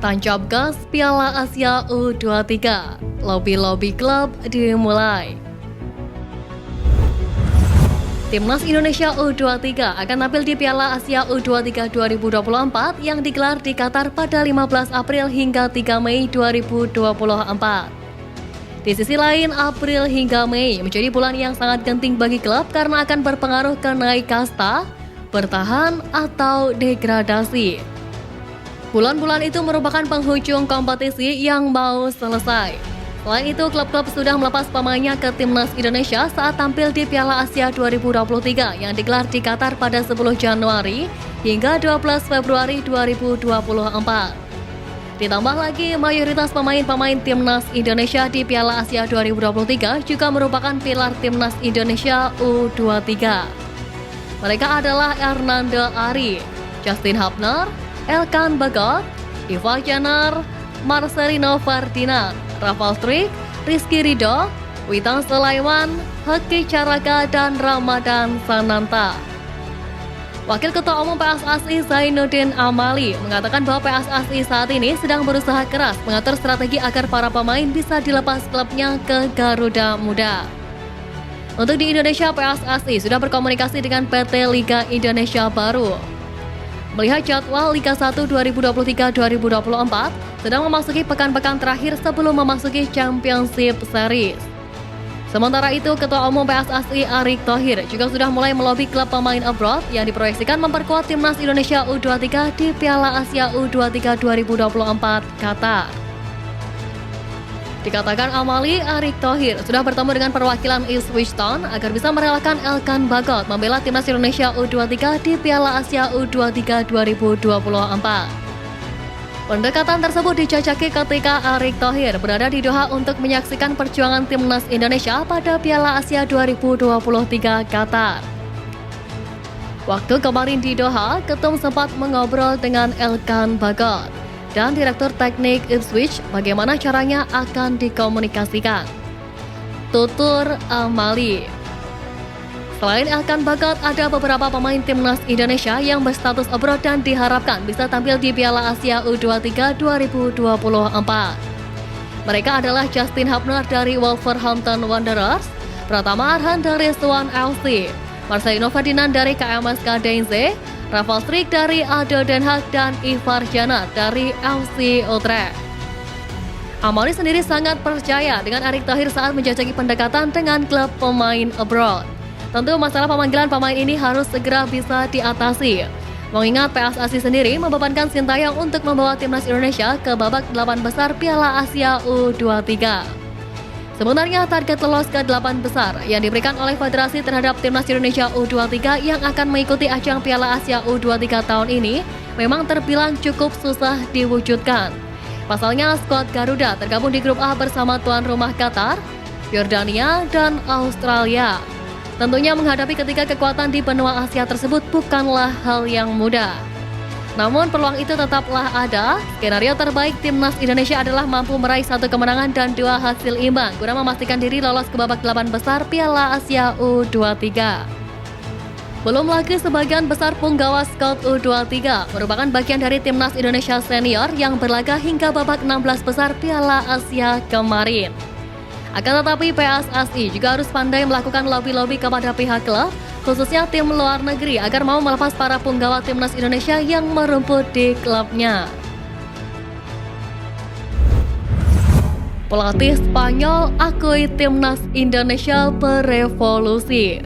Tancap gas Piala Asia U23, lobi-lobi klub dimulai. Timnas Indonesia U23 akan tampil di Piala Asia U23 2024 yang digelar di Qatar pada 15 April hingga 3 Mei 2024. Di sisi lain, April hingga Mei menjadi bulan yang sangat genting bagi klub karena akan berpengaruh ke naik kasta, bertahan, atau degradasi. Bulan-bulan itu merupakan penghujung kompetisi yang mau selesai. Selain itu, klub-klub sudah melepas pemainnya ke Timnas Indonesia saat tampil di Piala Asia 2023 yang digelar di Qatar pada 10 Januari hingga 12 Februari 2024. Ditambah lagi, mayoritas pemain-pemain Timnas Indonesia di Piala Asia 2023 juga merupakan pilar Timnas Indonesia U23. Mereka adalah Hernando Ari, Justin Hubner, Elkan Bagot, Ivar Jenner, Marcelino Ferdinand, Rafael Struijk, Rizky Ridho, Witan Sulaiman, Hoki Caraka, dan Ramadan Sananta. Wakil Ketua Umum PSSI Zainuddin Amali mengatakan bahwa PSSI saat ini sedang berusaha keras mengatur strategi agar para pemain bisa dilepas klubnya ke Garuda Muda. Untuk di Indonesia, PSSI sudah berkomunikasi dengan PT Liga Indonesia Baru. Melihat jadwal Liga 1 2023-2024 sedang memasuki pekan-pekan terakhir sebelum memasuki Championship Series. Sementara itu, Ketua Umum PSSI Erick Thohir juga sudah mulai melobi klub pemain abroad yang diproyeksikan memperkuat Timnas Indonesia U23 di Piala Asia U23 2024 Qatar. Dikatakan Amali, Erick Thohir sudah bertemu dengan perwakilan Ipswich Town agar bisa merelakan Elkan Bagot membela Timnas Indonesia U23 di Piala Asia U23 2024. Pendekatan tersebut dijajaki ketika Erick Thohir berada di Doha untuk menyaksikan perjuangan Timnas Indonesia pada Piala Asia 2023 Qatar. Waktu kemarin di Doha, Ketum sempat mengobrol dengan Elkan Bagot dan Direktur Teknik Ipswich bagaimana caranya akan dikomunikasikan. Tutur Amali. Selain Elkan Bagot, ada beberapa pemain Timnas Indonesia yang berstatus abroad dan diharapkan bisa tampil di Piala Asia U23 2024. Mereka adalah Justin Hubner dari Wolverhampton Wanderers, Pratama Arhan dari Swan FC, Marcelino Ferdinand dari KMSK Deinze, Rafael Struijk dari ADO Den Haag, dan Ivar Jenner dari FC Utrecht. Amali sendiri sangat percaya dengan Erick Thohir saat menjajaki pendekatan dengan klub pemain abroad. Tentu masalah pemanggilan pemain ini harus segera bisa diatasi. Mengingat PSSI sendiri membebankan Sintayong untuk membawa Timnas Indonesia ke babak 8 besar Piala Asia U23. Sebenarnya target lolos ke 8 besar yang diberikan oleh Federasi terhadap Timnas Indonesia U23 yang akan mengikuti ajang Piala Asia U23 tahun ini memang terbilang cukup susah diwujudkan. Pasalnya, skuad Garuda tergabung di grup A bersama tuan rumah Qatar, Yordania, dan Australia. Tentunya menghadapi ketiga kekuatan di benua Asia tersebut bukanlah hal yang mudah. Namun peluang itu tetaplah ada. Skenario terbaik Timnas Indonesia adalah mampu meraih 1 kemenangan dan 2 hasil imbang guna memastikan diri lolos ke babak 8 besar Piala Asia U23. Belum lagi sebagian besar punggawa squad U23 merupakan bagian dari Timnas Indonesia senior yang berlaga hingga babak 16 besar Piala Asia kemarin. Akan tetapi PSSI juga harus pandai melakukan lobby-lobby kepada pihak klub, khususnya tim luar negeri agar mau melepas para punggawa Timnas Indonesia yang merumput di klubnya. Pelatih Spanyol akui Timnas Indonesia berevolusi.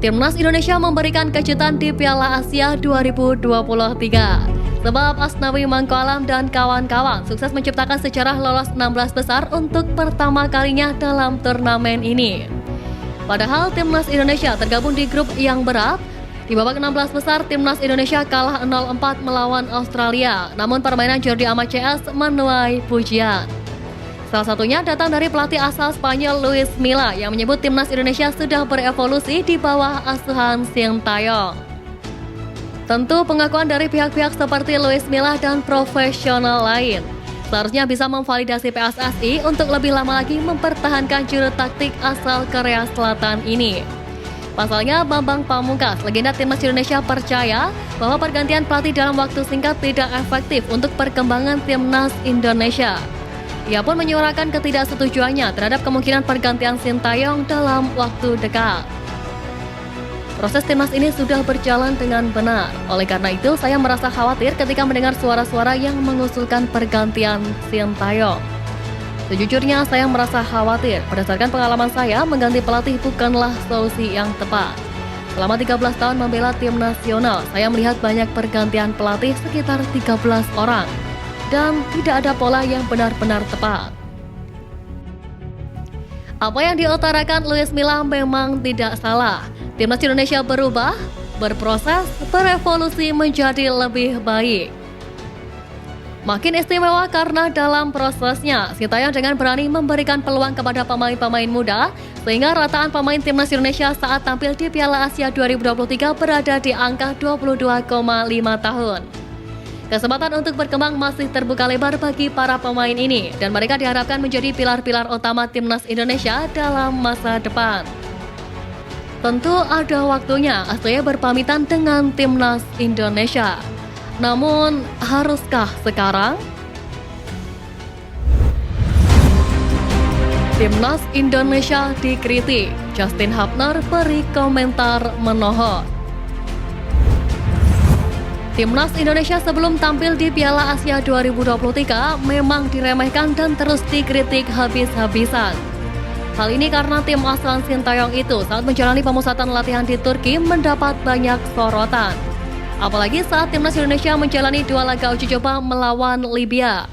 Timnas Indonesia memberikan kejutan di Piala Asia 2023. Sebab Asnawi Mangkualam dan kawan-kawan sukses menciptakan sejarah lolos 16 besar untuk pertama kalinya dalam turnamen ini. Padahal Timnas Indonesia tergabung di grup yang berat. Di babak 16 besar, Timnas Indonesia kalah 0-4 melawan Australia. Namun permainan Jordi Amat CS menuai pujian. Salah satunya datang dari pelatih asal Spanyol Luis Milla yang menyebut Timnas Indonesia sudah berevolusi di bawah asuhan Sintayong. Tentu pengakuan dari pihak-pihak seperti Luis Milla dan profesional lain seharusnya bisa memvalidasi PSSI untuk lebih lama lagi mempertahankan juru taktik asal Korea Selatan ini. Pasalnya, Bambang Pamungkas, legenda timnas Indonesia, percaya bahwa pergantian pelatih dalam waktu singkat tidak efektif untuk perkembangan timnas Indonesia. Ia pun menyuarakan ketidaksetujuannya terhadap kemungkinan pergantian Sintayong dalam waktu dekat. Proses timnas ini sudah berjalan dengan benar. Oleh karena itu, saya merasa khawatir ketika mendengar suara-suara yang mengusulkan pergantian Sintayong. Sejujurnya, saya merasa khawatir. Berdasarkan pengalaman saya, mengganti pelatih bukanlah solusi yang tepat. Selama 13 tahun membela tim nasional, saya melihat banyak pergantian pelatih sekitar 13 orang. Dan tidak ada pola yang benar-benar tepat. Apa yang diutarakan Luis Milla memang tidak salah. Timnas Indonesia berubah, berproses, berevolusi menjadi lebih baik. Makin istimewa karena dalam prosesnya, Sintayong dengan berani memberikan peluang kepada pemain-pemain muda, sehingga rataan pemain timnas Indonesia saat tampil di Piala Asia 2023 berada di angka 22,5 tahun. Kesempatan untuk berkembang masih terbuka lebar bagi para pemain ini, dan mereka diharapkan menjadi pilar-pilar utama timnas Indonesia dalam masa depan. Tentu ada waktunya ASEA berpamitan dengan timnas Indonesia. Namun, haruskah sekarang? Timnas Indonesia dikritik, Justin Hubner beri komentar menohok. Timnas Indonesia sebelum tampil di Piala Asia 2023 memang diremehkan dan terus dikritik habis-habisan. Hal ini karena tim asuhan Sintayong itu saat menjalani pemusatan latihan di Turki mendapat banyak sorotan. Apalagi saat timnas Indonesia menjalani 2 laga uji coba melawan Libya.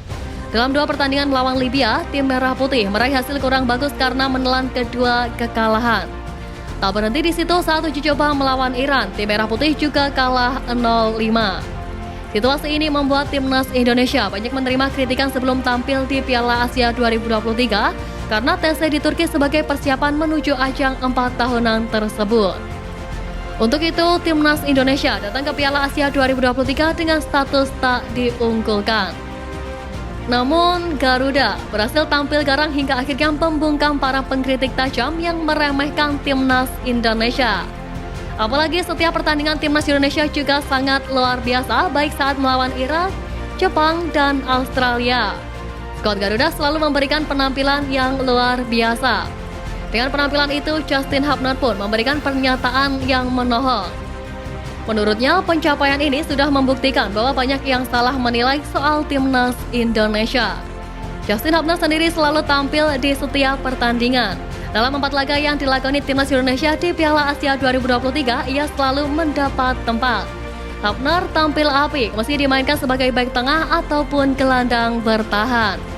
Dalam 2 pertandingan melawan Libya, tim Merah Putih meraih hasil kurang bagus karena menelan kedua kekalahan. Tak berhenti di situ, saat uji coba melawan Iran, tim Merah Putih juga kalah 0-5. Situasi ini membuat timnas Indonesia banyak menerima kritikan sebelum tampil di Piala Asia 2023 karena TC di Turki sebagai persiapan menuju ajang 4 tahunan tersebut. Untuk itu, timnas Indonesia datang ke Piala Asia 2023 dengan status tak diunggulkan. Namun, Garuda berhasil tampil garang hingga akhirnya membungkam para pengkritik tajam yang meremehkan timnas Indonesia. Apalagi setiap pertandingan timnas Indonesia juga sangat luar biasa, baik saat melawan Irak, Jepang, dan Australia. Skuad Garuda selalu memberikan penampilan yang luar biasa. Dengan penampilan itu, Justin Hubner pun memberikan pernyataan yang menohok. Menurutnya, pencapaian ini sudah membuktikan bahwa banyak yang salah menilai soal timnas Indonesia. Justin Hubner sendiri selalu tampil di setiap pertandingan. Dalam 4 laga yang dilakoni timnas Indonesia di Piala Asia 2023, ia selalu mendapat tempat. Hubner tampil apik meski dimainkan sebagai bek tengah ataupun gelandang bertahan.